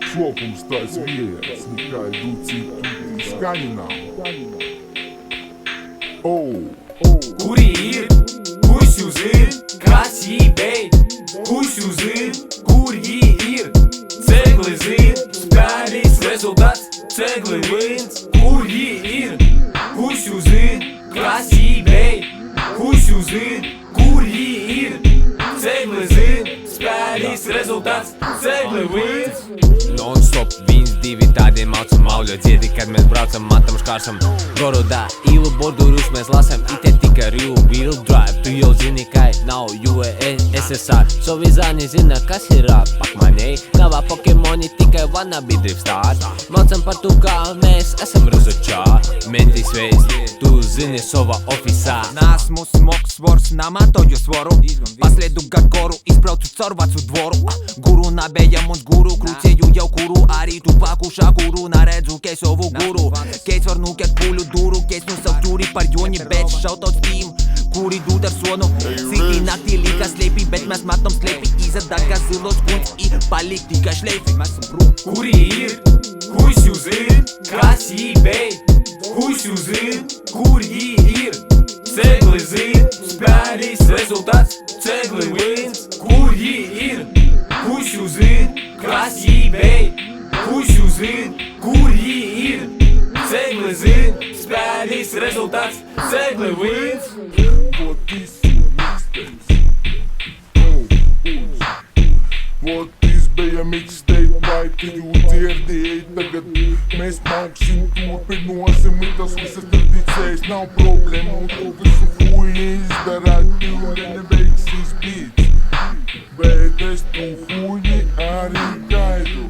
Šopums tāds vietas, nekā ducīt skaņu nav. Kuri ir, kurš jūs ir, kas jī beid, kurš jūs ir, kur jī ir. Cegly zin, spēlīs rezultāts, Cegly wins, kur jī ir, kurš jūs ir, kas jī beid, kurš jūs ir, kur jī ir. Cegly zin, spēlīs rezultāts, Cegly wins. Non-stop, 1-2 tādiem maucam mauļo dziedi, kad mēs braucam matam Škārsom. Gorodā, īlu bordurus mēs lasam, ite tika real wheel drive. Tu jau zini, kai nav USSR. Sovizāni zina, kas ir pakmanei. Navā pokemoni tikai wannabe dripstar. Maucam par tu, kā mēs esam ruzačā. Mentis veids, tu zini sova ofisā. Nesmu smogs svors, namatoju svoru. Paslēdu gar goru, izbraucu caur vacu dvoru. Guru nabējam uns guru, krūcēju jau kuru. Arī tu pakušā kuru, naredzu kei savu guru. Keis var nūkiet puļu duru, keis nu savu turi par joņi, bet šautauts tīm, kuri dūt ar sonu. Sītī naktī lika slēpī, bet mēs matam slēpī. Izadaka zilos kunds i palik tikai šleifi. Kuri ir, kurš jūs ir, kas jī beid, kurš jūs ir, kur jī ir. Cegly zin, spēlīs rezultāts, Cegly wins, kur jī ir, kurš jūs ir, kas jī beid, kurš jūs ir, kur jī ir. Cegly zin, spēlīs rezultāts, Cegly wins. Votis bija mixtape, vai tu jū dzirdēji, tagad mēs mauksim, turpinosim, ir tas visas tradicijas, nav problēmu, tu visu huji izdarāt, pilni neveiksīs beats, bet es tu huji arī gaidu.